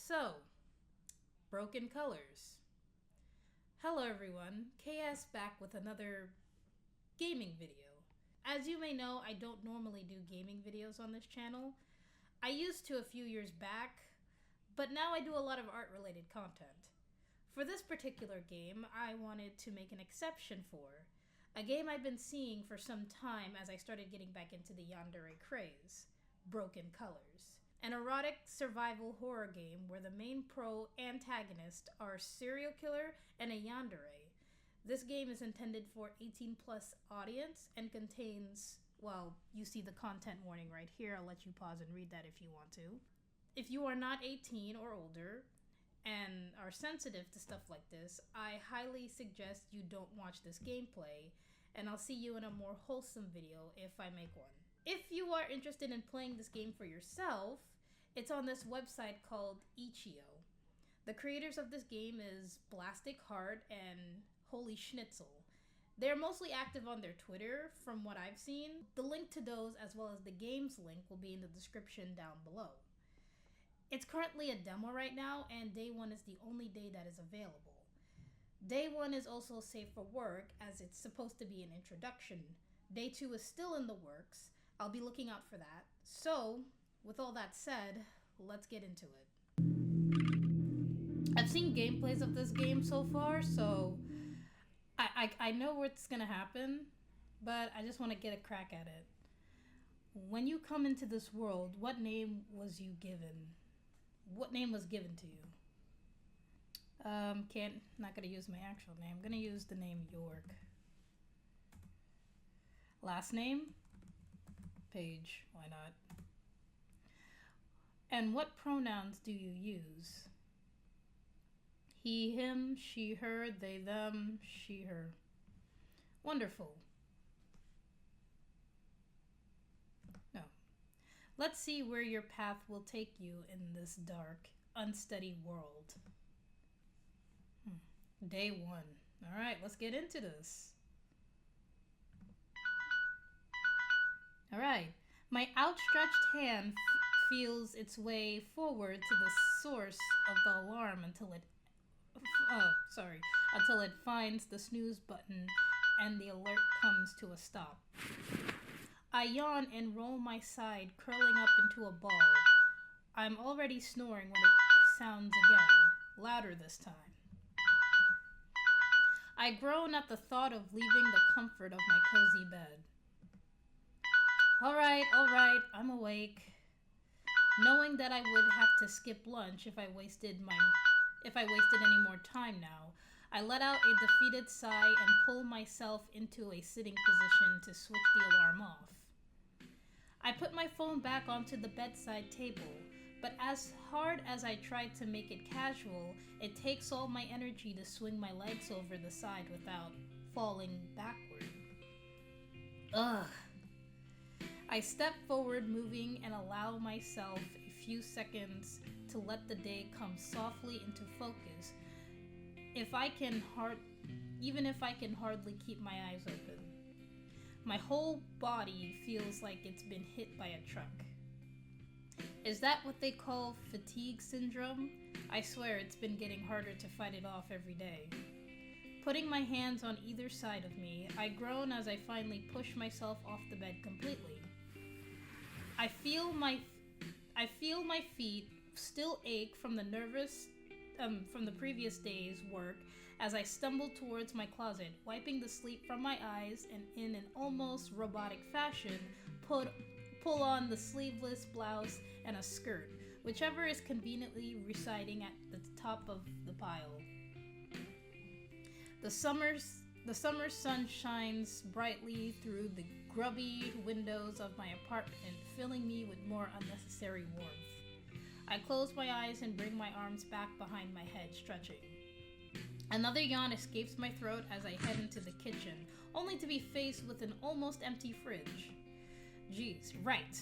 So, broken colors. Hello everyone, KS back with another gaming video. As you may know, I don't normally do gaming videos on this channel. I used to a few years back, but now I do a lot of art related content. For this particular game, I wanted to make an exception for a game I've been seeing for some time as I started getting back into the yandere craze, Broken Colors. An erotic survival horror game where the main pro-antagonist are a serial killer and a yandere. This game is intended for 18 plus audience and contains, well, you see the content warning right here. I'll let you pause and read that if you want to. If you are not 18 or older and are sensitive to stuff like this, I highly suggest you don't watch this gameplay, and I'll see you in a more wholesome video if I make one. If you are interested in playing this game for yourself, it's on this website called Itch.io. The creators of this game is Blastic Heart and Holy Schnitzel. They're mostly active on their Twitter from what I've seen. The link to those as well as the game's link will be in the description down below. It's currently a demo right now, and day 1 is the only day that is available. Day 1 is also safe for work as it's supposed to be an introduction. Day 2 is still in the works. I'll be looking out for that. So, with all that said, let's get into it. I've seen gameplays of this game so far, so I know what's gonna happen, but I just want to get a crack at it. When you come into this world, what name was you given? What name was given to you? Not gonna use my actual name. I'm gonna use the name York. Last name? Page. Why not? And what pronouns do you use? He, him, she, her, they, them, she, her. Wonderful. No. Let's see where your path will take you in this dark, unsteady world. Day 1. All right, let's get into this. All right. My outstretched hand feels its way forward to the source of the alarm until it finds the snooze button and the alert comes to a stop. I yawn and roll my side, curling up into a ball. I'm already snoring when it sounds again, louder this time. I groan at the thought of leaving the comfort of my cozy bed. All right, I'm awake. Knowing that I would have to skip lunch if I wasted any more time now, I let out a defeated sigh and pull myself into a sitting position to switch the alarm off. I put my phone back onto the bedside table, but as hard as I tried to make it casual, it takes all my energy to swing my legs over the side without falling backward. Ugh. I step forward, moving, and allow myself a few seconds to let the day come softly into focus, even if I can hardly keep my eyes open. My whole body feels like it's been hit by a truck. Is that what they call fatigue syndrome? I swear it's been getting harder to fight it off every day. Putting my hands on either side of me, I groan as I finally push myself off the bed completely. I feel my feet still ache from the previous day's work as I stumble towards my closet, wiping the sleep from my eyes, and in an almost robotic fashion, pull on the sleeveless blouse and a skirt, whichever is conveniently residing at the top of the pile. The summer sun shines brightly through the grubby windows of my apartment, filling me with more unnecessary warmth. I close my eyes and bring my arms back behind my head, stretching. Another yawn escapes my throat as I head into the kitchen, only to be faced with an almost empty fridge. Geez, right.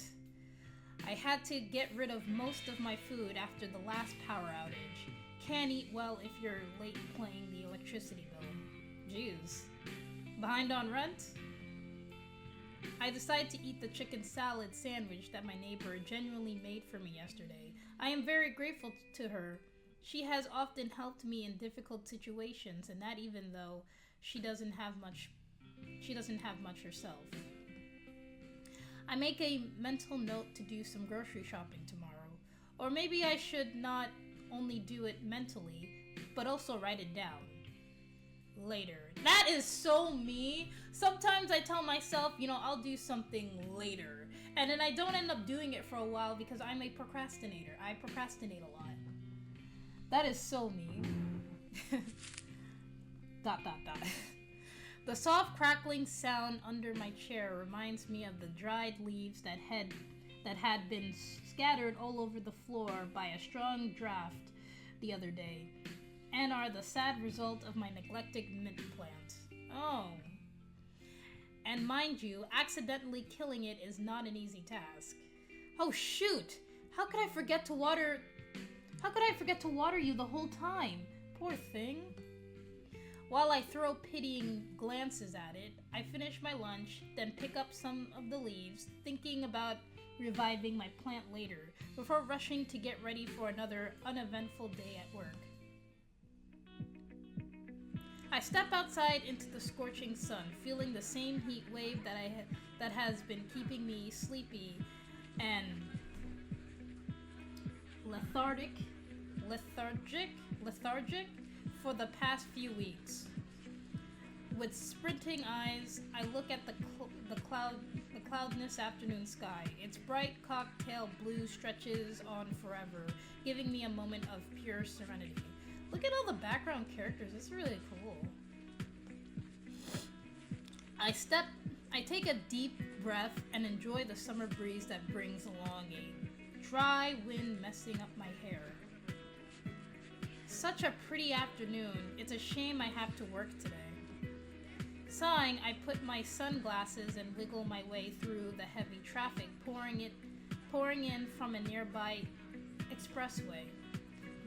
I had to get rid of most of my food after the last power outage. Can't eat well if you're late paying the electricity bill. Jeez. Behind on rent? I decide to eat the chicken salad sandwich that my neighbor genuinely made for me yesterday. I am very grateful to her. She has often helped me in difficult situations, and that even though she doesn't have much herself. I make a mental note to do some grocery shopping tomorrow. Or maybe I should not only do it mentally, but also write it down. Later. That is so me. Sometimes I tell myself, I'll do something later. And then I don't end up doing it for a while because I'm a procrastinator. I procrastinate a lot. That is so me. ... The soft crackling sound under my chair reminds me of the dried leaves that had been scattered all over the floor by a strong draft the other day, and are the sad result of my neglected mint plant. Oh. And mind you, accidentally killing it is not an easy task. Oh shoot! How could I forget to water you the whole time? Poor thing. While I throw pitying glances at it, I finish my lunch, then pick up some of the leaves, thinking about reviving my plant later, before rushing to get ready for another uneventful day at work. I step outside into the scorching sun, feeling the same heat wave that has been keeping me sleepy and lethargic for the past few weeks. With sprinting eyes, I look at the cloudless afternoon sky. Its bright cocktail blue stretches on forever, giving me a moment of pure serenity. Look at all the background characters. It's really cool. I take a deep breath and enjoy the summer breeze that brings along a dry wind messing up my hair. Such a pretty afternoon. It's a shame I have to work today. Sighing, I put my sunglasses and wiggle my way through the heavy traffic pouring in from a nearby expressway.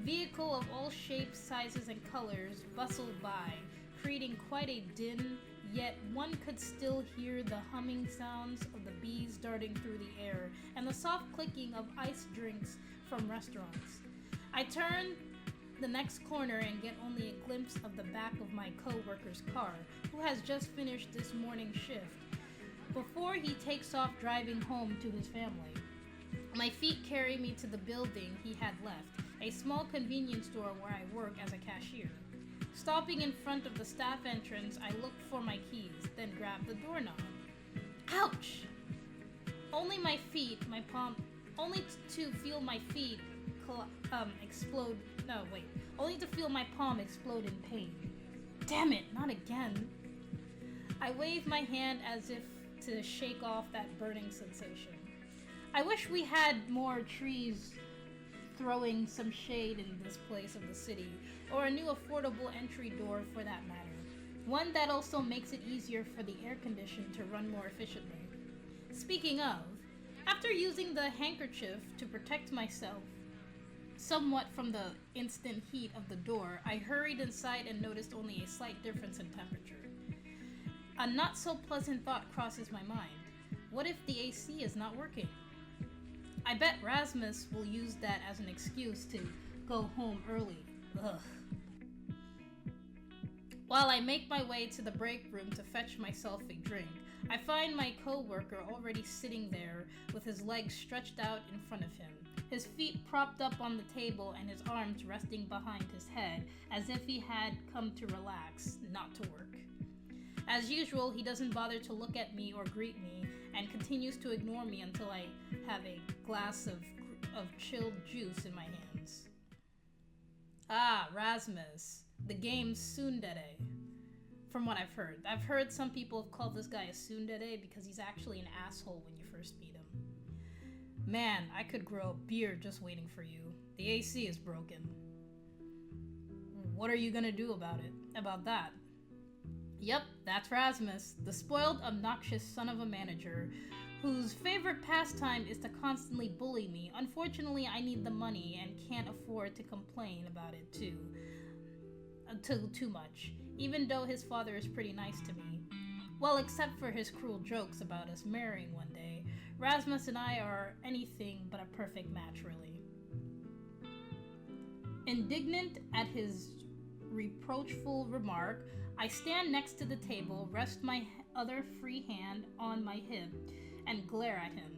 Vehicles of all shapes, sizes, and colors bustled by, creating quite a din, yet one could still hear the humming sounds of the bees darting through the air and the soft clicking of iced drinks from restaurants. I turn the next corner and get only a glimpse of the back of my co-worker's car, who has just finished this morning shift, before he takes off driving home to his family. My feet carry me to the building he had left, a small convenience store where I work as a cashier. Stopping in front of the staff entrance, I look for my keys, then grab the doorknob. Ouch! Only to feel my feet explode. No, wait. Only to feel my palm explode in pain. Damn it, not again. I wave my hand as if to shake off that burning sensation. I wish we had more trees throwing some shade in this place of the city, or a new affordable entry door for that matter. One that also makes it easier for the air condition to run more efficiently. Speaking of, after using the handkerchief to protect myself somewhat from the instant heat of the door, I hurried inside and noticed only a slight difference in temperature. A not so pleasant thought crosses my mind. What if the AC is not working? I bet Rasmus will use that as an excuse to go home early. Ugh. While I make my way to the break room to fetch myself a drink, I find my co-worker already sitting there with his legs stretched out in front of him, his feet propped up on the table and his arms resting behind his head as if he had come to relax, not to work. As usual, he doesn't bother to look at me or greet me and continues to ignore me until I have a glass of chilled juice in my hands. Ah, Rasmus, the game's tsundere. From what I've heard. I've heard some people have called this guy a tsundere because he's actually an asshole when you first meet him. Man, I could grow a beard just waiting for you. The AC is broken. What are you gonna do about that? Yep, that's Rasmus, the spoiled, obnoxious son of a manager, whose favorite pastime is to constantly bully me. Unfortunately, I need the money and can't afford to complain about it too much, even though his father is pretty nice to me. Well, except for his cruel jokes about us marrying one day, Rasmus and I are anything but a perfect match, really. Indignant at his reproachful remark, I stand next to the table, rest my other free hand on my hip, and glare at him.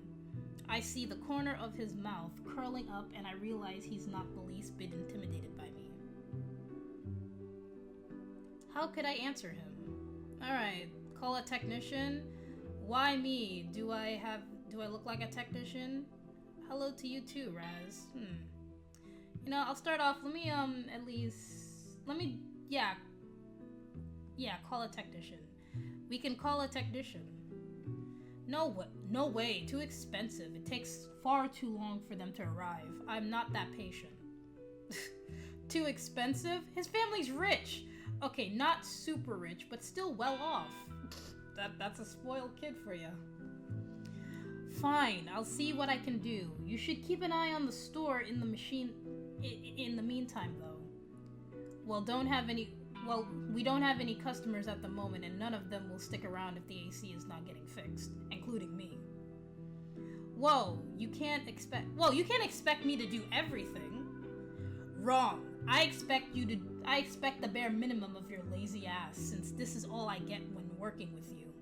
I see the corner of his mouth curling up, and I realize he's not the least bit intimidated by me. How could I answer him? Alright, call a technician? Why me? Do I look like a technician? Hello to you too, Raz. You know, I'll start off, call a technician. We can call a technician. No way, too expensive. It takes far too long for them to arrive. I'm not that patient. Too expensive? His family's rich. Okay, not super rich, but still well off. That's a spoiled kid for you. Fine, I'll see what I can do. You should keep an eye on the store in the meantime, though. We don't have any customers at the moment, and none of them will stick around if the AC is not getting fixed, including me. You can't expect me to do everything. Wrong. I expect the bare minimum of your lazy ass, since this is all I get when working with you.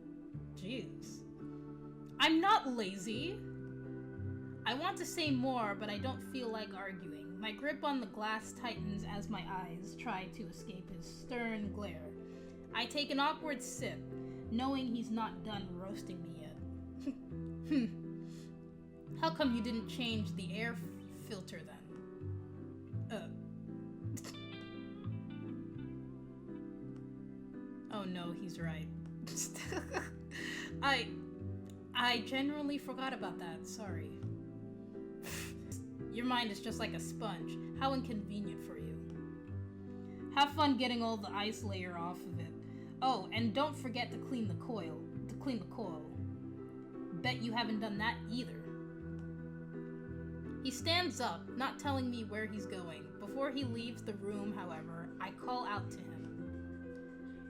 Jeez. I'm not lazy. I want to say more, but I don't feel like arguing. My grip on the glass tightens as my eyes try to escape his stern glare. I take an awkward sip, knowing he's not done roasting me yet. How come you didn't change the air filter then? Oh no, he's right. I genuinely forgot about that, sorry. Your mind is just like a sponge. How inconvenient for you. Have fun getting all the ice layer off of it. Oh, and don't forget to clean the coil. Bet you haven't done that either. He stands up, not telling me where he's going. Before he leaves the room, however, I call out to him.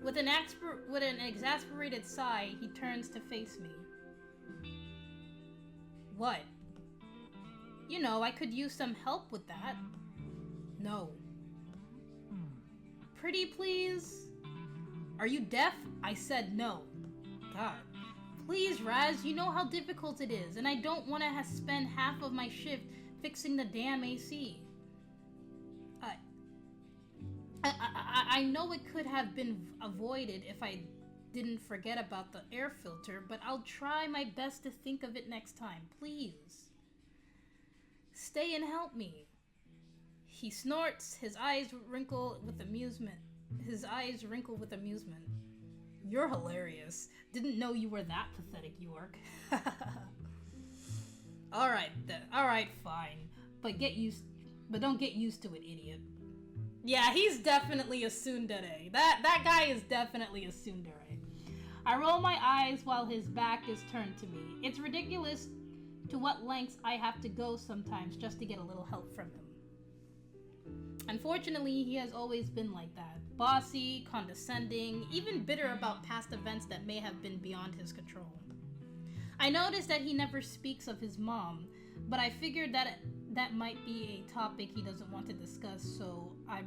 With an exasperated sigh, he turns to face me. What? You know, I could use some help with that. No. Pretty please? Are you deaf? I said no. God. Please, Raz, you know how difficult it is, and I don't want to spend half of my shift fixing the damn AC. I know it could have been avoided if I didn't forget about the air filter, but I'll try my best to think of it next time, please. Stay and help me. He snorts, his eyes wrinkle with amusement. You're hilarious. Didn't know you were that pathetic, York. Alright then. Alright, fine. But don't get used to it, idiot. Yeah, he's definitely a tsundere. That guy is definitely a tsundere. I roll my eyes while his back is turned to me. It's ridiculous to what lengths I have to go sometimes just to get a little help from him. Unfortunately, he has always been like that. Bossy, condescending, even bitter about past events that may have been beyond his control. I noticed that he never speaks of his mom, but I figured that might be a topic he doesn't want to discuss, so I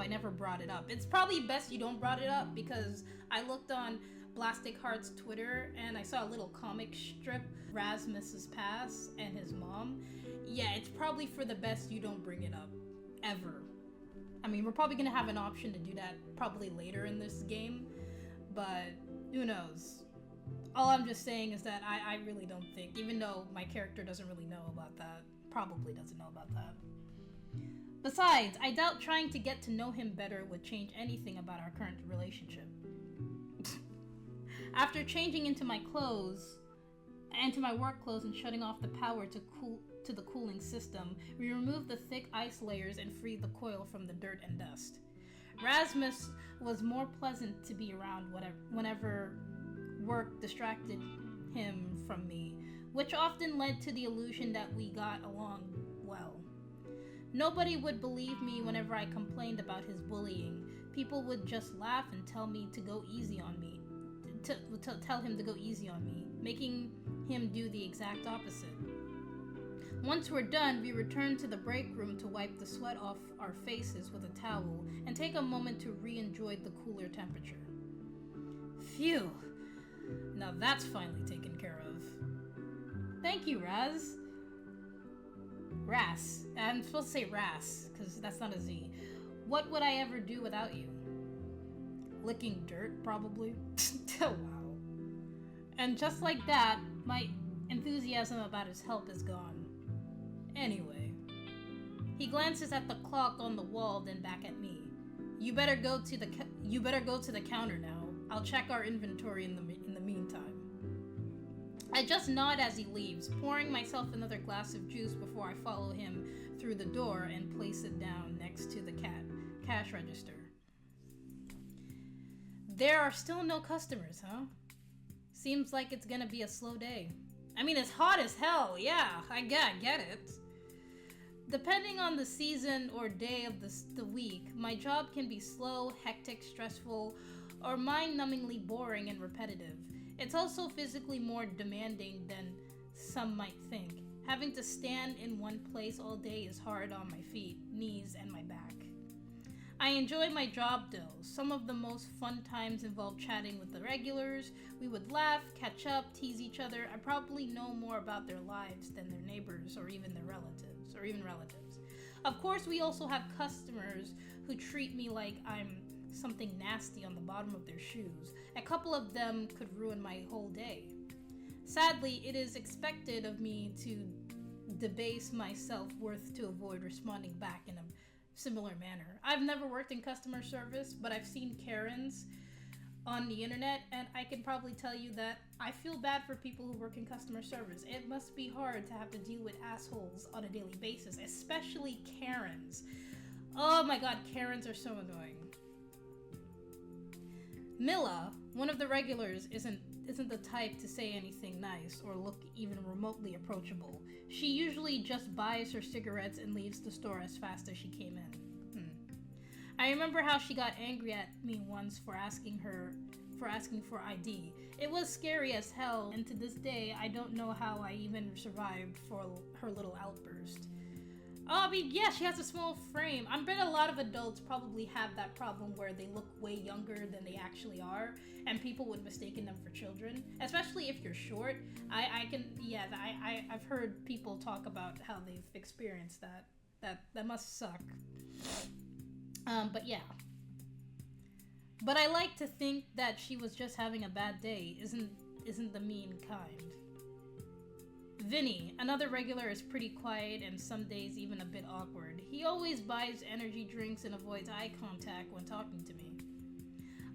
never brought it up. It's probably best you don't brought it up, because I looked on Plastic Heart's Twitter and I saw a little comic strip, Rasmus's past and his mom. Yeah, it's probably for the best you don't bring it up. Ever. I mean, we're probably gonna have an option to do that probably later in this game, but who knows? All I'm just saying is that I really don't think, even though my character doesn't really know about that, probably doesn't know about that. Besides, I doubt trying to get to know him better would change anything about our current relationship. After changing into my work clothes and shutting off the power to the cooling system, we removed the thick ice layers and freed the coil from the dirt and dust. Rasmus was more pleasant to be around whenever work distracted him from me, which often led to the illusion that we got along well. Nobody would believe me whenever I complained about his bullying. People would just laugh and tell me to go easy on me, tell him to go easy on me, making him do the exact opposite. Once we're done, we return to the break room to wipe the sweat off our faces with a towel and take a moment to re-enjoy the cooler temperature. Phew. Now that's finally taken care of. Thank you, Raz. Ras. I'm supposed to say Ras, because that's not a Z. What would I ever do without you? Licking dirt, probably. Wow. And just like that, my enthusiasm about his help is gone. Anyway. He glances at the clock on the wall, then back at me. You better go to the counter now. I'll check our inventory in the meantime. I just nod as he leaves, pouring myself another glass of juice before I follow him through the door and place it down next to the cash register. There are still no customers, huh? Seems like it's gonna be a slow day. I mean, it's hot as hell, yeah, I get it. Depending on the season or day of the week, my job can be slow, hectic, stressful, or mind-numbingly boring and repetitive. It's also physically more demanding than some might think. Having to stand in one place all day is hard on my feet, knees, and my back. I enjoy my job though. Some of the most fun times involve chatting with the regulars. We would laugh, catch up, tease each other. I probably know more about their lives than their neighbors or even their relatives. Of course, we also have customers who treat me like I'm something nasty on the bottom of their shoes. A couple of them could ruin my whole day. Sadly, it is expected of me to debase my self-worth to avoid responding back in a similar manner. I've never worked in customer service, but I've seen Karens on the internet, and I can probably tell you that I feel bad for people who work in customer service. It must be hard to have to deal with assholes on a daily basis, especially Karens. Oh my god, Karens are so annoying. Mila, one of the regulars, isn't the type to say anything nice or look even remotely approachable. She usually just buys her cigarettes and leaves the store as fast as she came in. I remember how she got angry at me once for asking for ID. It was scary as hell, and to this day, I don't know how I even survived for her little outburst. Oh, I mean, yeah, she has a small frame. I bet a lot of adults probably have that problem where they look way younger than they actually are, and people would mistake them for children, especially if you're short. I've heard people talk about how they've experienced that. That must suck. But yeah. But I like to think that she was just having a bad day, isn't the mean kind. Vinny, another regular, is pretty quiet and some days even a bit awkward. He always buys energy drinks and avoids eye contact when talking to me.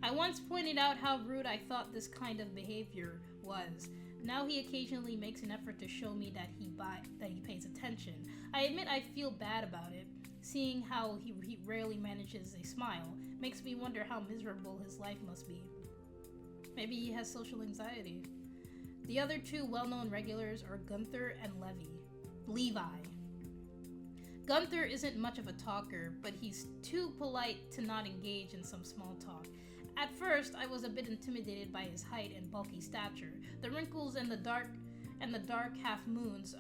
I once pointed out how rude I thought this kind of behavior was. Now he occasionally makes an effort to show me that he pays attention. I admit I feel bad about it. Seeing how he rarely manages a smile makes me wonder how miserable his life must be. Maybe he has social anxiety. The other two well-known regulars are Gunther and Levi. Gunther isn't much of a talker, but he's too polite to not engage in some small talk. At first, I was a bit intimidated by his height and bulky stature. The wrinkles and the dark half moons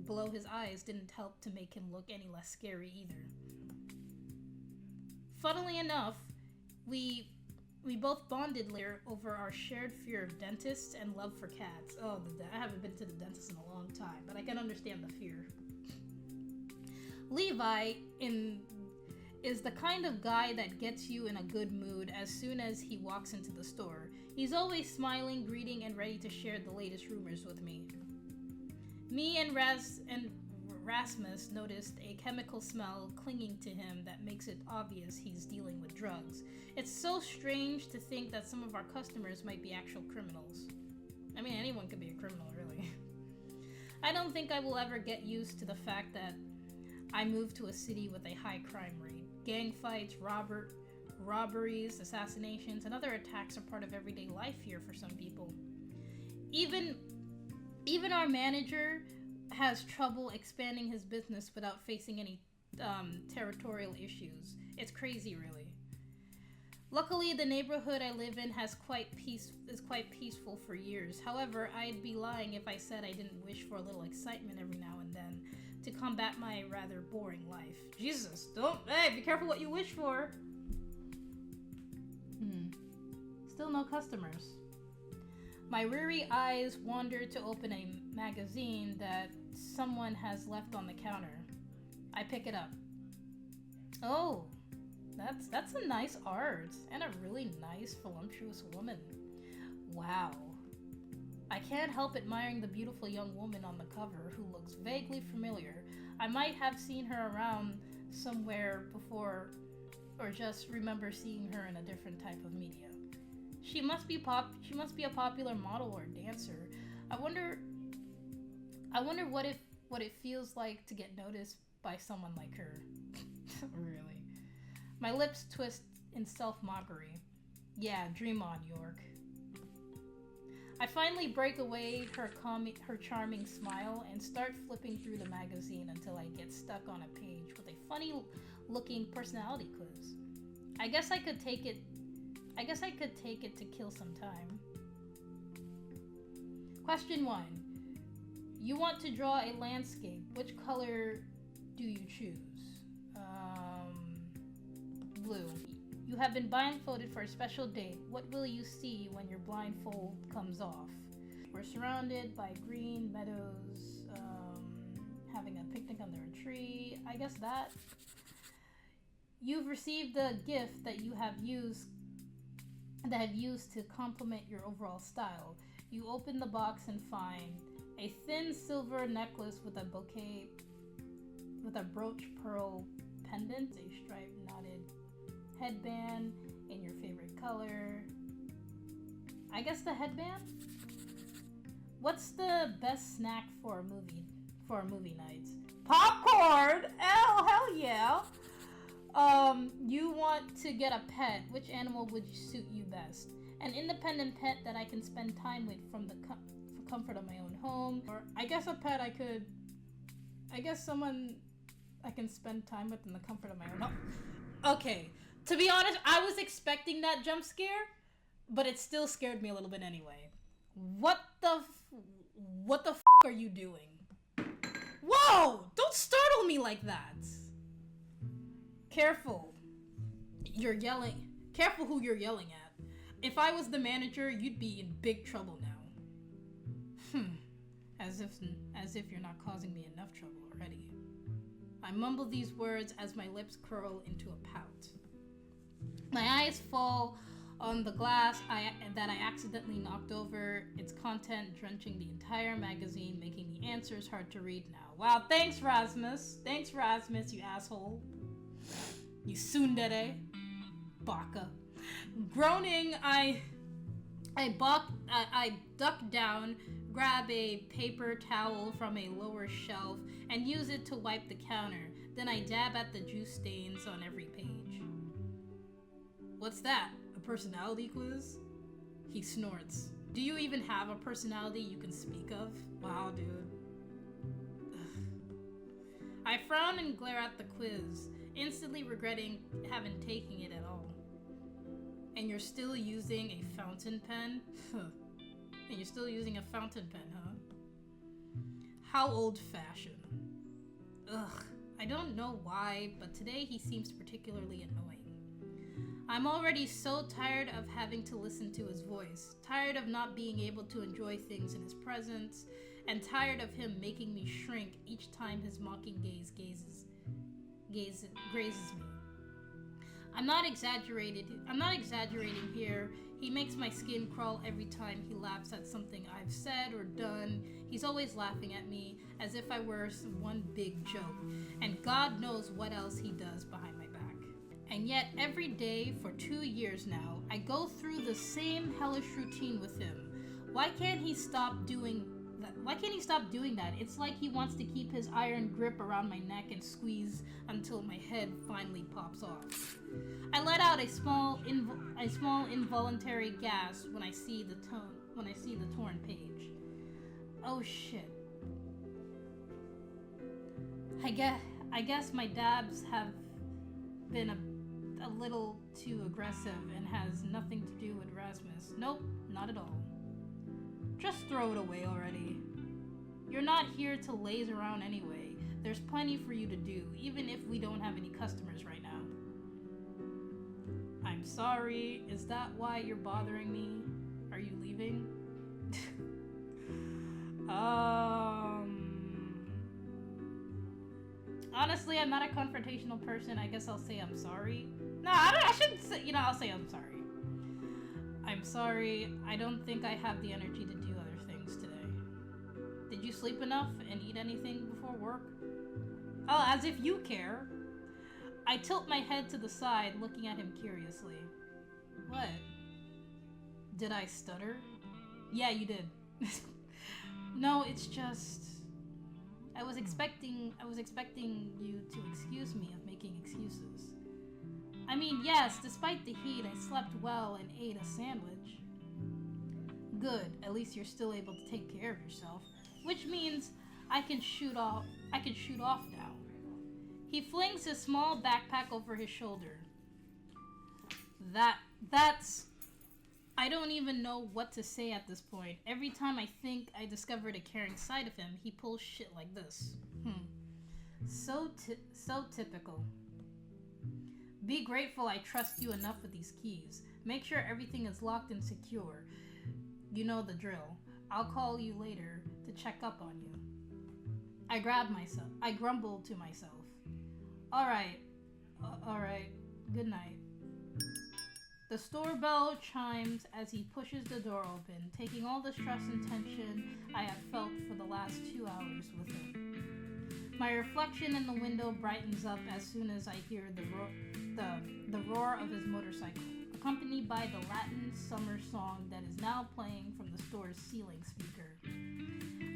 below his eyes didn't help to make him look any less scary either. Funnily enough, we both bonded later over our shared fear of dentists and love for cats. Oh, I haven't been to the dentist in a long time, but I can understand the fear. Levi is the kind of guy that gets you in a good mood as soon as he walks into the store. He's always smiling, greeting, and ready to share the latest rumors with me. Me and Rasmus noticed a chemical smell clinging to him that makes it obvious he's dealing with drugs. It's so strange to think that some of our customers might be actual criminals. I mean, anyone could be a criminal, really. I don't think I will ever get used to the fact that I moved to a city with a high crime rate. Gang fights, robberies, assassinations, and other attacks are part of everyday life here for some people. Even our manager has trouble expanding his business without facing any territorial issues. It's crazy, really. Luckily, the neighborhood I live in is quite peaceful for years. However, I'd be lying if I said I didn't wish for a little excitement every now and then. to combat my rather boring life. Jesus, hey, be careful what you wish for. Still no customers. My weary eyes wander to open a magazine that someone has left on the counter. I pick it up. Oh, that's a nice art and a really nice, voluptuous woman. Wow. I can't help admiring the beautiful young woman on the cover who looks vaguely familiar. I might have seen her around somewhere before, or just remember seeing her in a different type of media. She must be a popular model or dancer. I wonder what it feels like to get noticed by someone like her. Really. My lips twist in self-mockery. Yeah, dream on, York. I finally break away her charming smile and start flipping through the magazine until I get stuck on a page with a funny-looking personality quiz. I guess I could take it to kill some time. Question 1. You want to draw a landscape. Which color do you choose? Blue. You have been blindfolded for a special date. What will you see when your blindfold comes off? We're surrounded by green meadows, having a picnic under a tree. I guess that. You've received a gift that you have used to complement your overall style. You open the box and find a thin silver necklace with a bouquet, with a brooch pearl pendant, a striped knotted headband in your favorite color. I guess the headband? What's the best snack for a movie night? Popcorn! Oh, hell yeah! You want to get a pet. Which animal would suit you best? An independent pet that I can spend time with from the comfort of my own home. Or I guess someone I can spend time with in the comfort of my own home. Okay, to be honest, I was expecting that jump scare, but it still scared me a little bit anyway. What the f*** are you doing? Whoa! Don't startle me like that! Careful. You're yelling. Careful who you're yelling at. If I was the manager, you'd be in big trouble now. As if you're not causing me enough trouble already. I mumble these words as my lips curl into a pout. My eyes fall on the glass that I accidentally knocked over, its content drenching the entire magazine, making the answers hard to read now. Wow, thanks, Rasmus. Thanks, Rasmus, you asshole. You tsundere. Baka. Groaning, I duck down, grab a paper towel from a lower shelf, and use it to wipe the counter. Then I dab at the juice stains on every page. What's that? A personality quiz? He snorts. Do you even have a personality you can speak of? Wow, dude. I frown and glare at the quiz, instantly regretting having taken it at all. And you're still using a fountain pen? And you're still using a fountain pen, huh? How old-fashioned. Ugh, I don't know why, but today he seems particularly annoying. I'm already so tired of having to listen to his voice, tired of not being able to enjoy things in his presence, and tired of him making me shrink each time his mocking gaze grazes me. I'm not exaggerating here. He makes my skin crawl every time he laughs at something I've said or done. He's always laughing at me as if I were one big joke, and God knows what else he does behind my back. And yet every day for 2 years now, I go through the same hellish routine with him. Why can't he stop doing that? It's like he wants to keep his iron grip around my neck and squeeze until my head finally pops off. I let out a small involuntary gasp when I see the torn page. Oh shit. I guess my dabs have been a little too aggressive and has nothing to do with Rasmus. Nope, not at all. Just throw it away already. You're not here to laze around anyway. There's plenty for you to do, even if we don't have any customers right now. I'm sorry. Is that why you're bothering me? Are you leaving? Honestly, I'm not a confrontational person. I guess I'll say I'm sorry. No, I shouldn't say, I'll say I'm sorry. I'm sorry. I don't think I have the energy to do other things today. Did you sleep enough and eat anything before work? Oh, as if you care. I tilt my head to the side, looking at him curiously. What? Did I stutter? Yeah, you did. No, it's just... I was expecting you to excuse me of making excuses. I mean, yes, despite the heat, I slept well and ate a sandwich. Good, at least you're still able to take care of yourself, which means I can shoot off now. He flings his small backpack over his shoulder. That's... I don't even know what to say at this point. Every time I think I discovered a caring side of him, he pulls shit like this. So typical. Be grateful I trust you enough with these keys. Make sure everything is locked and secure. You know the drill. I'll call you later to check up on you. I grumbled to myself. Alright. Good night. The store bell chimes as he pushes the door open, taking all the stress and tension I have felt for the last 2 hours with him. My reflection in the window brightens up as soon as I hear the roar of his motorcycle, accompanied by the Latin summer song that is now playing from the store's ceiling speaker.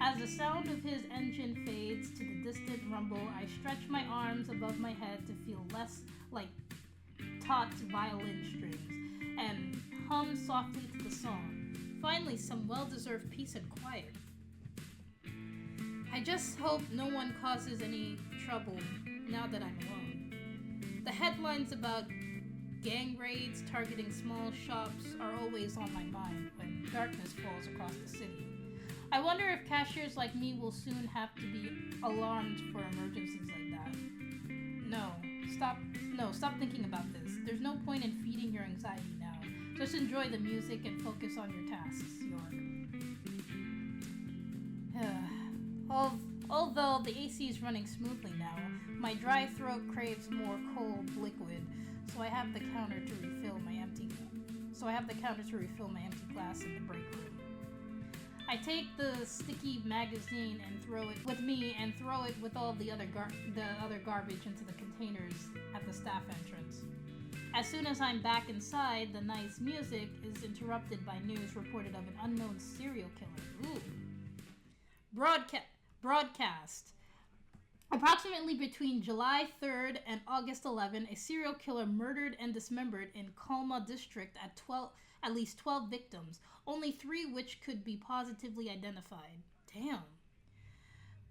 As the sound of his engine fades to the distant rumble, I stretch my arms above my head to feel less like taut violin strings and hum softly to the song. Finally, some well-deserved peace and quiet. I just hope no one causes any trouble now that I'm alone. The headlines about gang raids targeting small shops are always on my mind when darkness falls across the city. I wonder if cashiers like me will soon have to be alarmed for emergencies like that. No, stop thinking about this. There's no point in feeding your anxiety now. Just enjoy the music and focus on your tasks, York. Although the AC is running smoothly now, my dry throat craves more cold liquid, so I have the counter to refill my empty glass in the break room. I take the sticky magazine and throw it with all the other garbage into the containers at the staff entrance. As soon as I'm back inside, the nice music is interrupted by news reported of an unknown serial killer. Ooh. Broadcast. Approximately between July 3rd and August 11th, a serial killer murdered and dismembered in Kalma district at least 12 victims, only 3 which could be positively identified. Damn.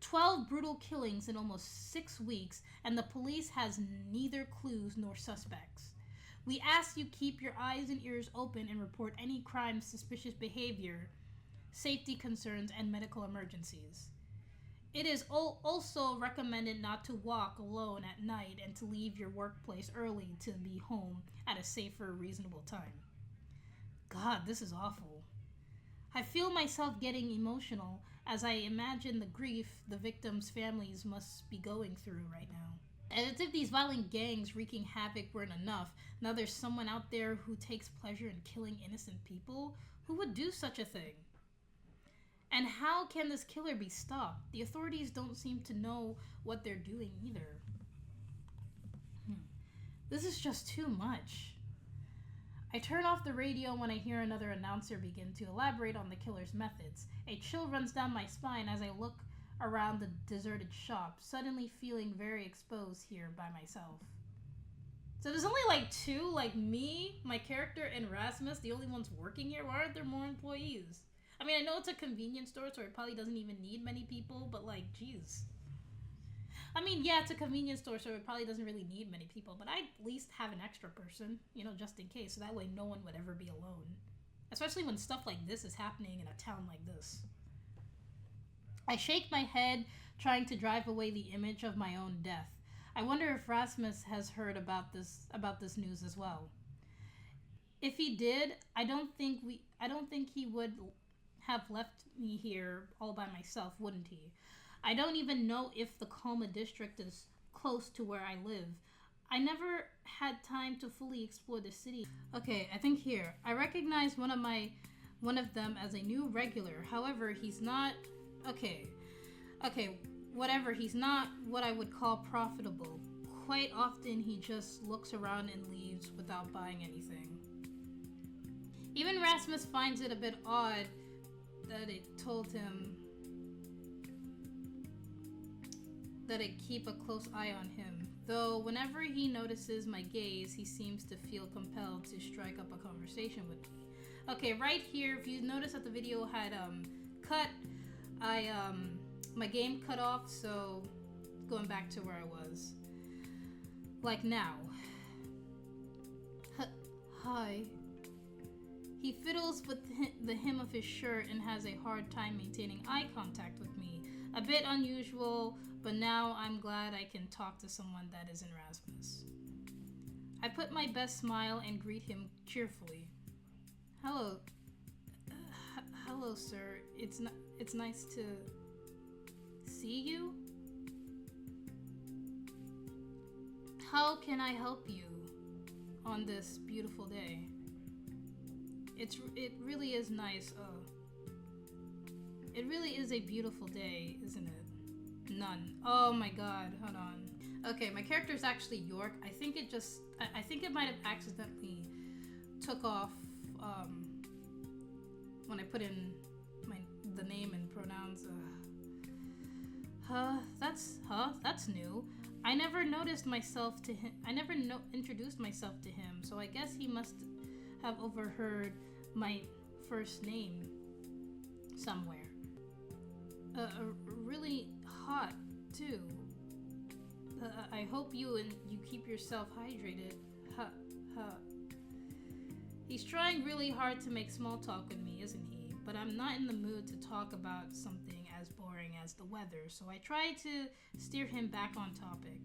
12 brutal killings in almost 6 weeks, and the police has neither clues nor suspects. We ask you keep your eyes and ears open and report any crime, suspicious behavior, safety concerns, and medical emergencies. It is also recommended not to walk alone at night and to leave your workplace early to be home at a safer, reasonable time. God, this is awful. I feel myself getting emotional as I imagine the grief the victims' families must be going through right now. As if these violent gangs wreaking havoc weren't enough, now there's someone out there who takes pleasure in killing innocent people. Who would do such a thing? And how can this killer be stopped? The authorities don't seem to know what they're doing either. This is just too much. I turn off the radio when I hear another announcer begin to elaborate on the killer's methods. A chill runs down my spine as I look around the deserted shop, suddenly feeling very exposed here by myself. So there's only like 2, like me, my character, and Rasmus, the only ones working here. Why aren't there more employees? I mean, I know it's a convenience store, so it probably doesn't even need many people, but like, geez. I mean, yeah, it's a convenience store, so it probably doesn't really need many people, but I'd at least have an extra person, just in case, so that way no one would ever be alone. Especially when stuff like this is happening in a town like this. I shake my head, trying to drive away the image of my own death. I wonder if Rasmus has heard about this news as well. If he did, I don't think he would have left me here all by myself, wouldn't he? I don't even know if the Kalma district is close to where I live. I never had time to fully explore the city. Okay, I think here. I recognize one of them as a new regular. However, he's not okay. Okay, whatever. He's not what I would call profitable. Quite often he just looks around and leaves without buying anything. Even Rasmus finds it a bit odd that it told him that I keep a close eye on him. Though whenever he notices my gaze, he seems to feel compelled to strike up a conversation with me. Okay, right here, if you notice that the video had cut, my game cut off, so going back to where I was. Like now. Hi. He fiddles with the hem of his shirt and has a hard time maintaining eye contact with me. A bit unusual, but now I'm glad I can talk to someone that isn't Rasmus. I put my best smile and greet him cheerfully. Hello. Hello, sir. It's nice to see you. How can I help you on this beautiful day? It really is nice. It really is a beautiful day, isn't it? None. Oh my god, hold on. Okay, my character is actually York. I think it might have accidentally took off when I put in the name and pronouns. That's new. I never noticed myself to him. I never introduced myself to him, so I guess he must have overheard my first name somewhere. Really hot too. I hope you keep yourself hydrated. He's trying really hard to make small talk with me, isn't he? But I'm not in the mood to talk about something as boring as the weather, so I try to steer him back on topic.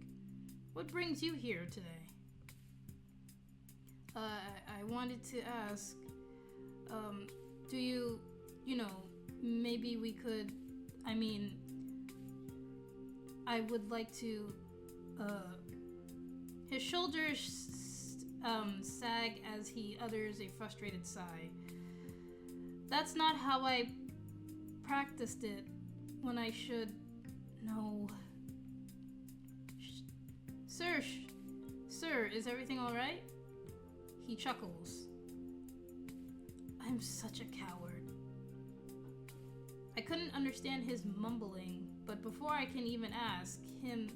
What brings you here today? I wanted to ask, do you maybe we could, I would like to, his shoulders sag as he utters a frustrated sigh. That's not how I practiced it when I should know. Sir, is everything alright? He chuckles. I'm such a coward. I couldn't understand his mumbling, but before I can even ask him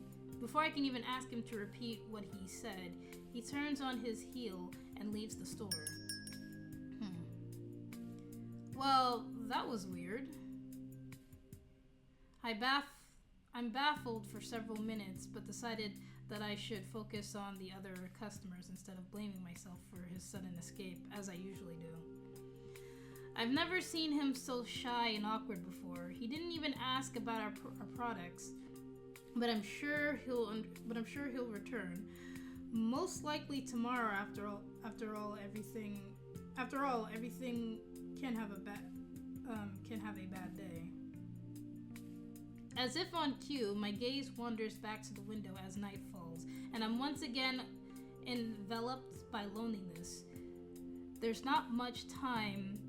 to repeat what he said, he turns on his heel and leaves the store. Well, that was weird. I'm baffled for several minutes, but decided that I should focus on the other customers instead of blaming myself for his sudden escape, as I usually do. I've never seen him so shy and awkward before. He didn't even ask about our products, but I'm sure he'll return. Most likely tomorrow. After all, everything can have a bad day. As if on cue, my gaze wanders back to the window as night falls, and I'm once again enveloped by loneliness. There's not much time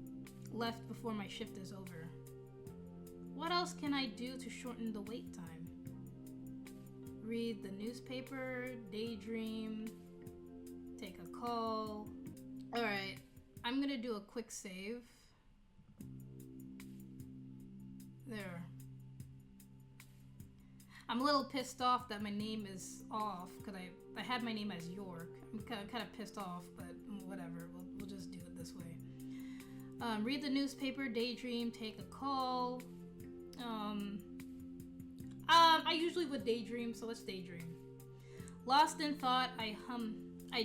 left before my shift is over. What else can I do to shorten the wait time? Read the newspaper, daydream, take a call. Alright, I'm gonna do a quick save. There. I'm a little pissed off that my name is off, because I had my name as York. I'm kind of pissed off, but whatever. We'll just do it this way. Read the newspaper, daydream, take a call. I usually would daydream, so let's daydream. Lost in thought, I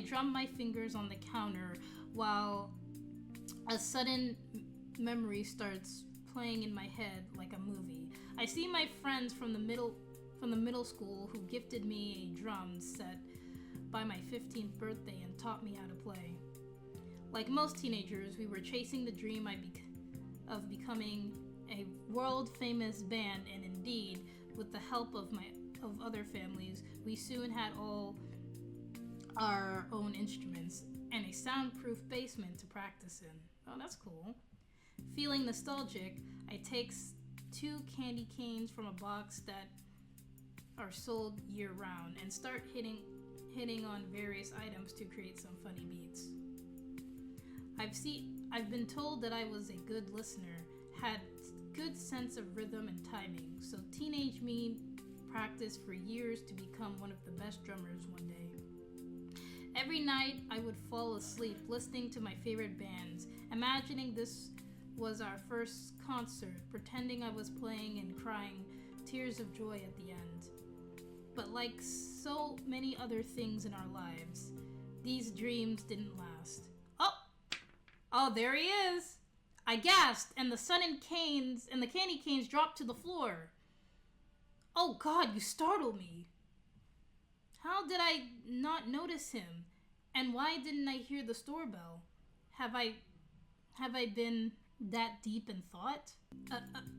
drum my fingers on the counter while a sudden memory starts playing in my head like a movie. I see my friends from the middle school who gifted me a drum set by my 15th birthday and taught me how to play. Like most teenagers, we were chasing the dream of becoming a world-famous band, and indeed, with the help of other families, we soon had all our own instruments and a soundproof basement to practice in. Oh, that's cool. Feeling nostalgic, I take 2 candy canes from a box that are sold year-round and start hitting on various items to create some funny beats. I've been told that I was a good listener, had good sense of rhythm and timing, so teenage me practiced for years to become one of the best drummers one day. Every night I would fall asleep listening to my favorite bands, imagining this was our first concert, pretending I was playing and crying tears of joy at the end. But like so many other things in our lives, these dreams didn't last. Oh, there he is! I gasped, and the candy canes dropped to the floor. Oh God, you startled me. How did I not notice him? And why didn't I hear the store bell? Have I been that deep in thought?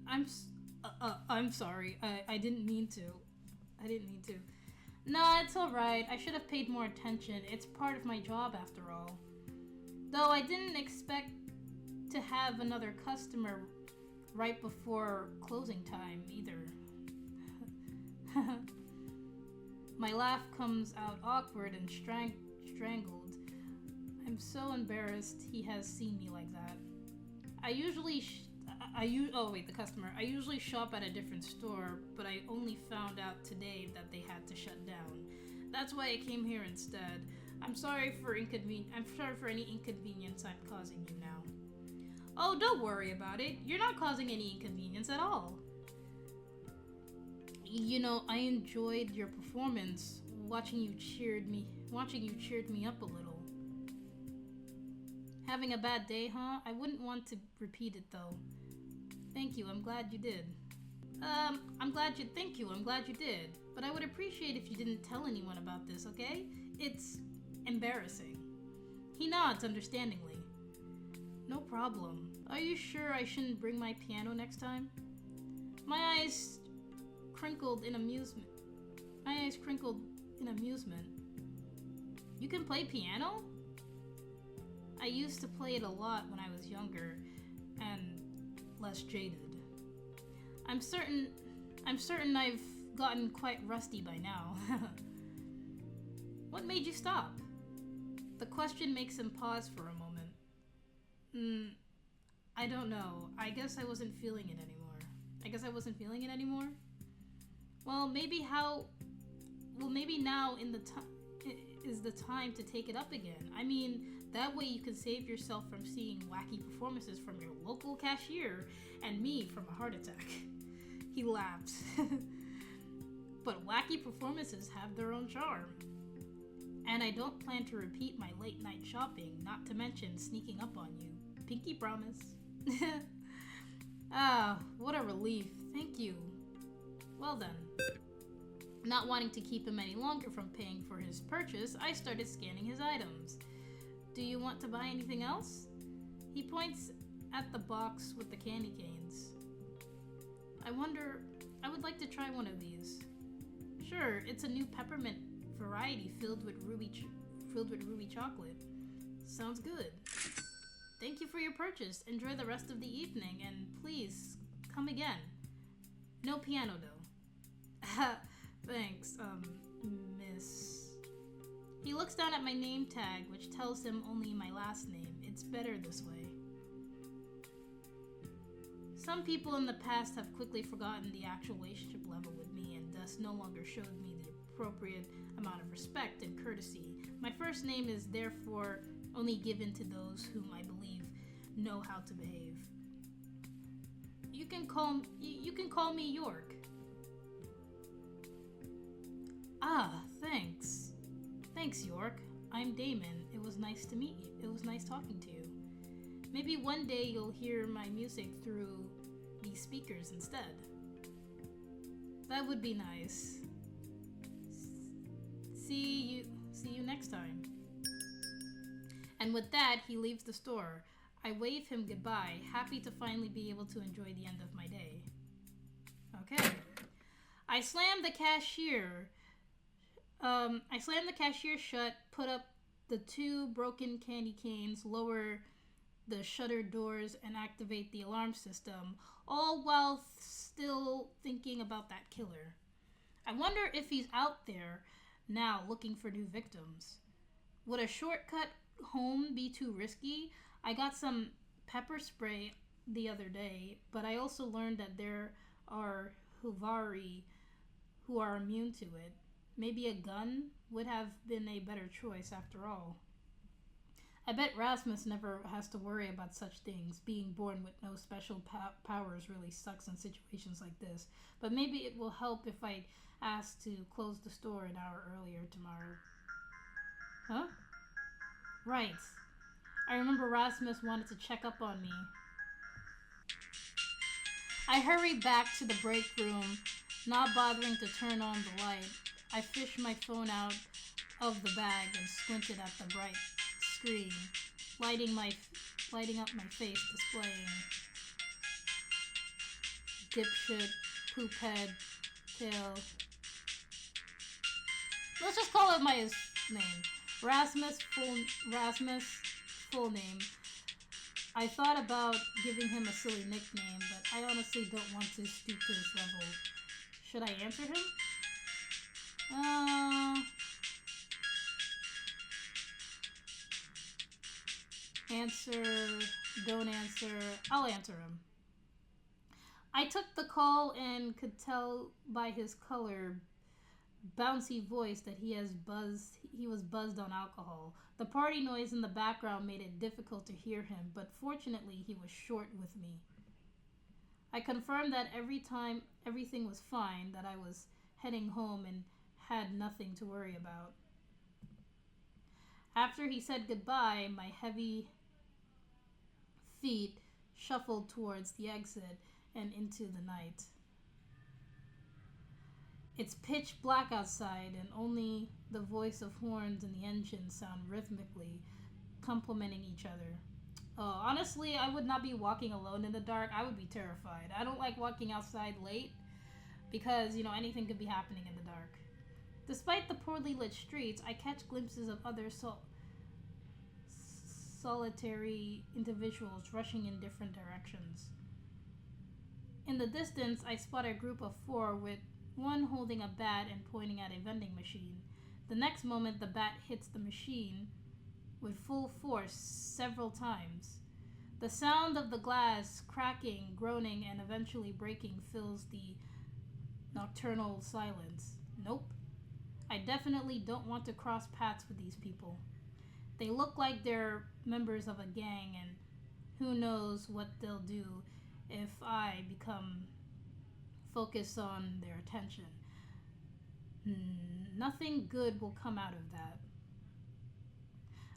I'm sorry. I didn't mean to. No, it's alright. I should have paid more attention. It's part of my job after all. Though I didn't expect to have another customer right before closing time either. My laugh comes out awkward and strangled. I'm so embarrassed he has seen me like that. I usually shop at a different store, but I only found out today that they had to shut down. That's why I came here instead. I'm sorry for any inconvenience I'm causing you now. Oh, don't worry about it. You're not causing any inconvenience at all. You know, I enjoyed your performance. Watching you cheered me up a little. Having a bad day, huh? I wouldn't want to repeat it though. Thank you. I'm glad you did. Thank you. I'm glad you did. But I would appreciate if you didn't tell anyone about this, okay? It's embarrassing. He nods understandingly. No problem. Are you sure I shouldn't bring my piano next time? My eyes crinkled in amusement. You can play piano? I used to play it a lot when I was younger and less jaded. I'm certain I've gotten quite rusty by now. What made you stop? The question makes him pause for a moment. I don't know. I guess I wasn't feeling it anymore. Well, maybe now is the time to take it up again. I mean, that way you can save yourself from seeing wacky performances from your local cashier and me from a heart attack. He laughs. But wacky performances have their own charm. And I don't plan to repeat my late night shopping, not to mention sneaking up on you. Pinky promise. Ah, what a relief. Thank you. Well then. Not wanting to keep him any longer from paying for his purchase, I started scanning his items. Do you want to buy anything else? He points at the box with the candy canes. I would like to try one of these. Sure, it's a new peppermint variety filled with ruby chocolate. Sounds good. Thank you for your purchase. Enjoy the rest of the evening, and please come again. No piano though. Thanks, miss. He looks down at my name tag, which tells him only my last name. It's better this way. Some people in the past have quickly forgotten the actual relationship level with me and thus no longer showed me the appropriate amount of respect and courtesy. My first name is therefore only given to those whom I believe know how to behave. You can call me York. Ah, thanks. Thanks, York. I'm Damon. It was nice to meet you. It was nice talking to you. Maybe one day you'll hear my music through these speakers instead. That would be nice. See you next time. And with that, he leaves the store. I wave him goodbye, happy to finally be able to enjoy the end of my day. Okay. I slam the cashier shut, put up the 2 broken candy canes, lower the shuttered doors, and activate the alarm system, all while still thinking about that killer. I wonder if he's out there now looking for new victims. Would a shortcut home be too risky? I got some pepper spray the other day, but I also learned that there are Huvari who are immune to it. Maybe a gun would have been a better choice after all. I bet Rasmus never has to worry about such things. Being born with no special powers really sucks in situations like this. But maybe it will help if I ask to close the store an hour earlier tomorrow. Huh? Right. I remember Rasmus wanted to check up on me. I hurry back to the break room, not bothering to turn on the light. I fish my phone out of the bag and squinted at the bright screen, lighting up my face, displaying dipshit, poop head, tail. Let's just call it my name. Rasmus, full name. I thought about giving him a silly nickname, but I honestly don't want to stoop to this level. Should I answer him? Answer, don't answer. I'll answer him. I took the call and could tell by his color, bouncy voice that he was buzzed on alcohol. The party noise in the background made it difficult to hear him, but fortunately he was short with me. I confirmed that everything was fine, that I was heading home and had nothing to worry about. After he said goodbye, my heavy feet shuffled towards the exit and into the night. It's pitch black outside, and only the voice of horns and the engine sound rhythmically, complementing each other. Oh, honestly, I would not be walking alone in the dark. I would be terrified. I don't like walking outside late because, anything could be happening in the dark. Despite the poorly lit streets, I catch glimpses of other solitary individuals rushing in different directions. In the distance, I spot a group of 4 with one holding a bat and pointing at a vending machine. The next moment, the bat hits the machine with full force several times. The sound of the glass cracking, groaning, and eventually breaking fills the nocturnal silence. Nope. I definitely don't want to cross paths with these people. They look like they're members of a gang, and who knows what they'll do if I become focused on their attention. Nothing good will come out of that.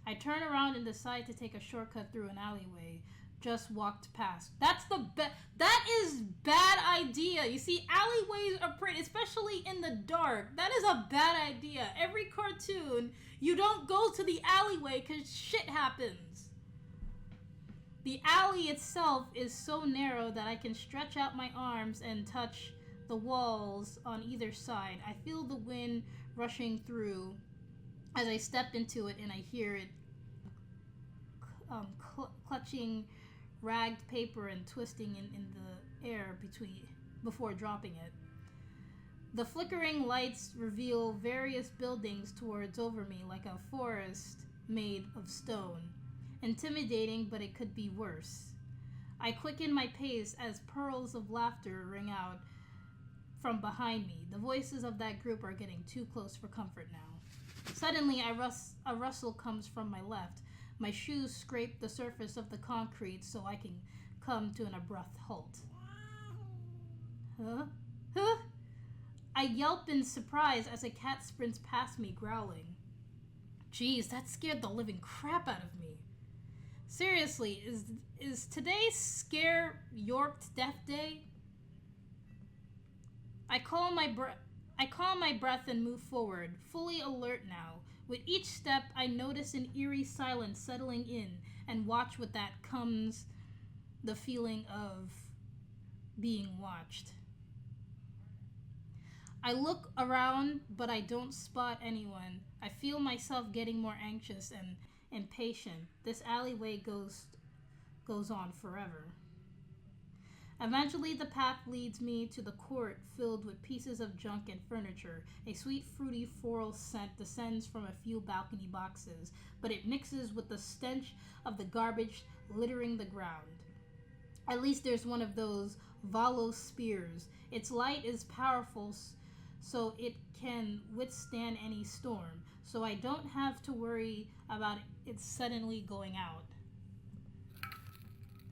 I turn around and decide to take a shortcut through an alleyway. Just walked past. That is bad idea. You see, alleyways are pretty, especially in the dark. That is a bad idea. Every cartoon, you don't go to the alleyway because shit happens. The alley itself is so narrow that I can stretch out my arms and touch the walls on either side. I feel the wind rushing through as I step into it, and I hear it clutching ragged paper and twisting in the air before dropping it. The flickering lights reveal various buildings towards over me like a forest made of stone. Intimidating, but it could be worse. I quicken my pace as pearls of laughter ring out from behind me. The voices of that group are getting too close for comfort now. Suddenly, a rustle comes from my left. My shoes scrape the surface of the concrete so I can come to an abrupt halt. Huh? I yelp in surprise as a cat sprints past me, growling. Jeez, that scared the living crap out of me. Seriously, is today Scare York Death Day? I calm my breath and move forward, fully alert now. With each step, I notice an eerie silence settling in, and watch with that comes the feeling of being watched. I look around, but I don't spot anyone. I feel myself getting more anxious and impatient. This alleyway goes on forever. Eventually, the path leads me to the court filled with pieces of junk and furniture. A sweet, fruity floral scent descends from a few balcony boxes, but it mixes with the stench of the garbage littering the ground. At least there's one of those Valo spears. Its light is powerful, so it can withstand any storm, so I don't have to worry about it suddenly going out.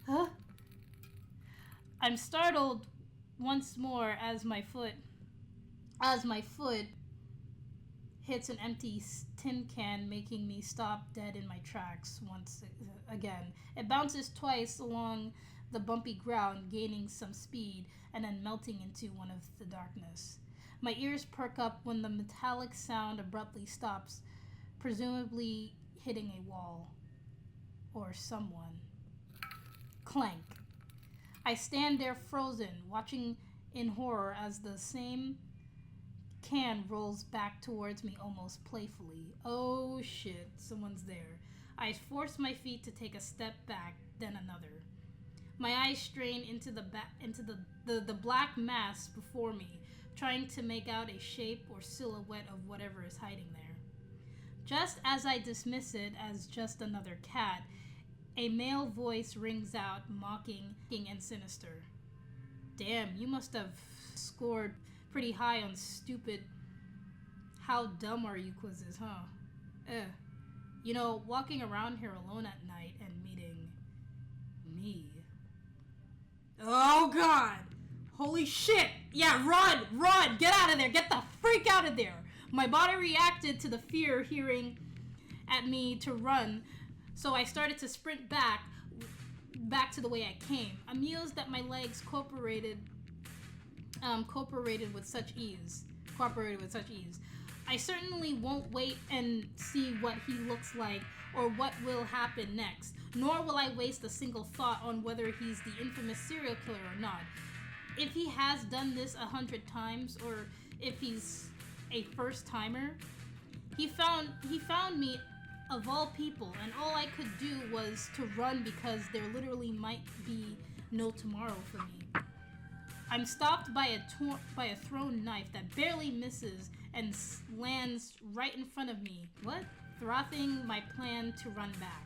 Huh? I'm startled once more as my foot hits an empty tin can, making me stop dead in my tracks once again. It bounces twice along the bumpy ground, gaining some speed and then melting into one of the darkness. My ears perk up when the metallic sound abruptly stops, presumably hitting a wall or someone. Clank. I stand there frozen, watching in horror as the same can rolls back towards me almost playfully. Oh shit, someone's there. I force my feet to take a step back, then another. My eyes strain into the black mass before me, trying to make out a shape or silhouette of whatever is hiding there. Just as I dismiss it as just another cat, a male voice rings out, mocking and sinister. Damn, you must have scored pretty high on stupid "how dumb are you" quizzes, huh? You know, walking around here alone at night and meeting me. Oh god! Holy shit! Yeah, run! Get out of there! Get the freak out of there! My body reacted to the fear hearing at me to run, so I started to sprint back to the way I came, amused that my legs cooperated with such ease. I certainly won't wait and see what he looks like or what will happen next, nor will I waste a single thought on whether he's the infamous serial killer or not. If he has done this 100 times, or if he's a first timer, he found me of all people, and all I could do was to run because there literally might be no tomorrow for me. I'm stopped by a thrown knife that barely misses and lands right in front of me. What? Thwarting my plan to run back.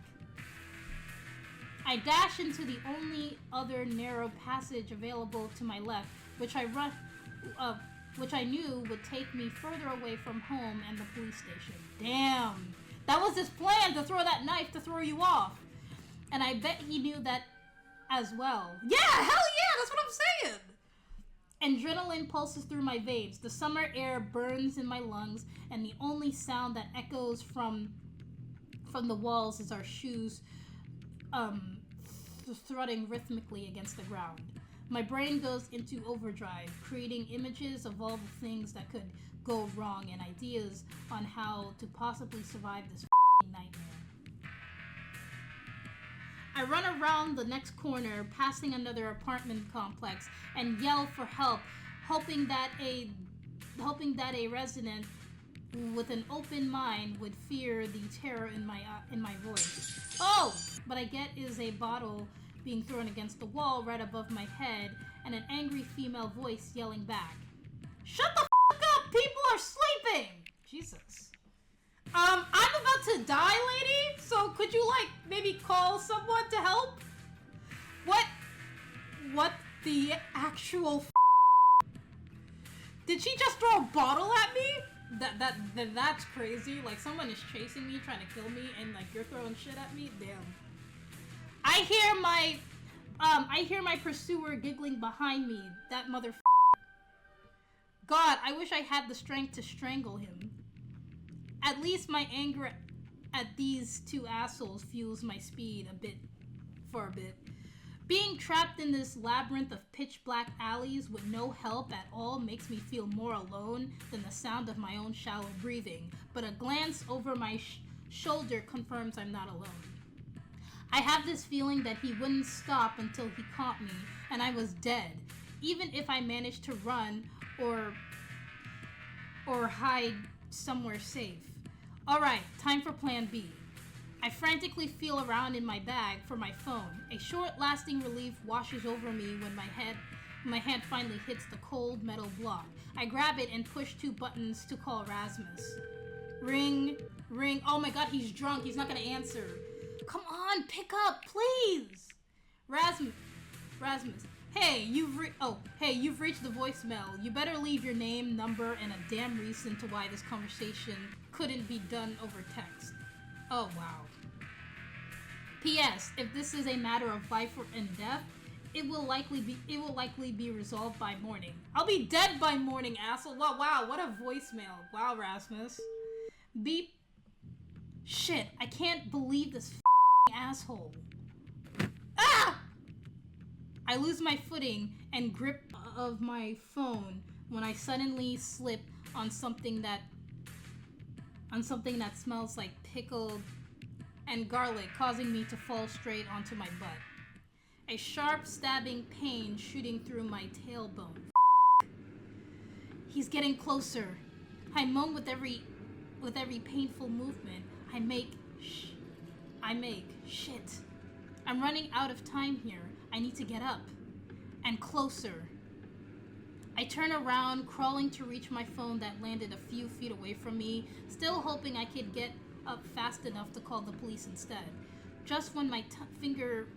I dash into the only other narrow passage available to my left, which I knew would take me further away from home and the police station. Damn! That was his plan, to throw that knife to throw you off. And I bet he knew that as well. Yeah, hell yeah, that's what I'm saying! Adrenaline pulses through my veins. The summer air burns in my lungs, and the only sound that echoes from the walls is our shoes thudding rhythmically against the ground. My brain goes into overdrive, creating images of all the things that could go wrong and ideas on how to possibly survive this nightmare. I run around the next corner, passing another apartment complex, and yell for help, hoping that a resident with an open mind would fear the terror in my voice. Oh! What I get is a bottle being thrown against the wall right above my head, and an angry female voice yelling back. Shut the fuck up! People are sleeping! Jesus. I'm about to die, lady, so could you, maybe call someone to help? What the actual Did she just throw a bottle at me? That's crazy. Like, someone is chasing me, trying to kill me, and, you're throwing shit at me? Damn. I hear my pursuer giggling behind me. That God, I wish I had the strength to strangle him. At least my anger at these two assholes fuels my speed for a bit. Being trapped in this labyrinth of pitch black alleys with no help at all makes me feel more alone than the sound of my own shallow breathing, but a glance over my shoulder confirms I'm not alone. I have this feeling that he wouldn't stop until he caught me and I was dead, even if I managed to run or hide somewhere safe. Alright, time for plan B. I frantically feel around in my bag for my phone. A short-lasting relief washes over me when my hand finally hits the cold metal block. I grab it and push 2 buttons to call Rasmus. Ring, ring. Oh my god, he's drunk. He's not gonna answer. Come on, pick up, please. Rasmus. Hey, you've reached the voicemail. You better leave your name, number, and a damn reason to why this conversation couldn't be done over text. Oh wow. P.S. If this is a matter of life and death, it will likely be resolved by morning. I'll be dead by morning, asshole. Wow, what a voicemail. Wow, Rasmus. Beep. Shit, I can't believe this asshole. Ah! I lose my footing and grip of my phone when I suddenly slip on something that smells like pickled and garlic, causing me to fall straight onto my butt. A sharp stabbing pain shooting through my tailbone. He's getting closer. I moan with every painful movement. I make shit. I'm running out of time here. I need to get up and closer. I turn around, crawling to reach my phone that landed a few feet away from me, still hoping I could get up fast enough to call the police instead. Just when my fingertips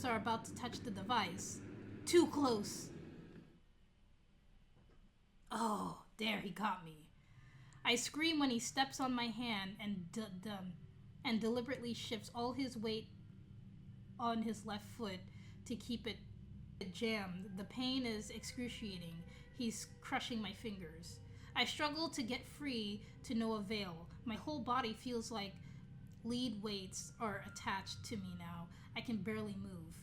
are about to touch the device. Too close. Oh, there, he got me. I scream when he steps on my hand and deliberately shifts all his weight on his left foot to keep it jammed. The pain is excruciating. He's crushing my fingers. I struggle to get free to no avail. My whole body feels like lead weights are attached to me now. I can barely move.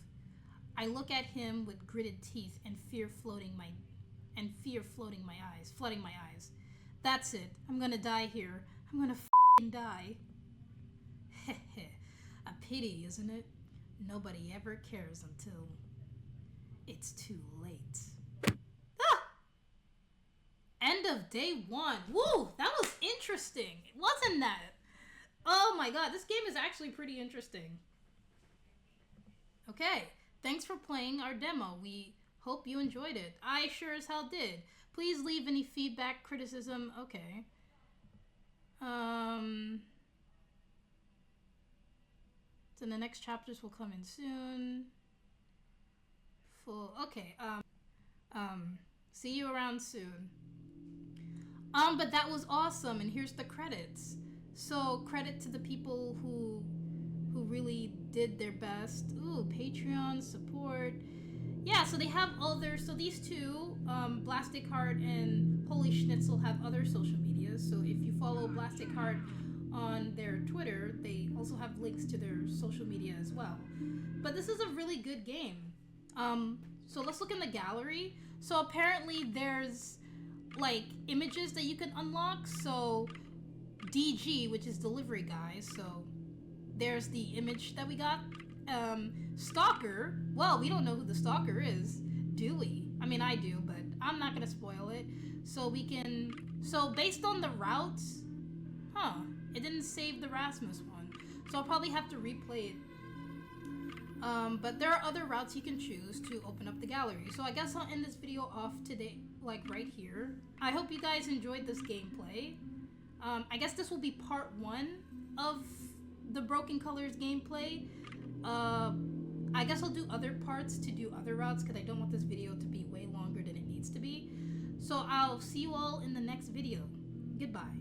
I look at him with gritted teeth and fear flooding my eyes. That's it. I'm gonna die here. I'm gonna f***ing die. A pity, isn't it? Nobody ever cares until it's too late. Ah! End of day 1. Woo! That was interesting. Wasn't that? Oh my god, this game is actually pretty interesting. Okay, thanks for playing our demo. We hope you enjoyed it. I sure as hell did. Please leave any feedback, criticism. Okay. So the next chapters will come in soon. Okay. See you around soon. But that was awesome, and here's the credits. So credit to the people who really did their best. Ooh, Patreon support. Yeah, so they have so these two, Blastic Heart and Holy Schnitzel, have other social medias. So if you follow Blastic Heart on their Twitter, they also have links to their social media as well. But this is a really good game. So let's look in the gallery. So apparently there's like images that you can unlock. So DG, which is delivery guy. So there's the image that we got. Stalker. Well, we don't know who the stalker is, do we? I mean, I do, but I'm not gonna spoil it. So based on the routes, it didn't save the Rasmus one. So I'll probably have to replay it. But there are other routes you can choose to open up the gallery. So I guess I'll end this video off today, like right here. I hope you guys enjoyed this gameplay. I guess this will be part 1 of the Broken Colors gameplay. I guess I'll do other parts to do other routes because I don't want this video to be way longer than it needs to be. So I'll see you all in the next video. Goodbye.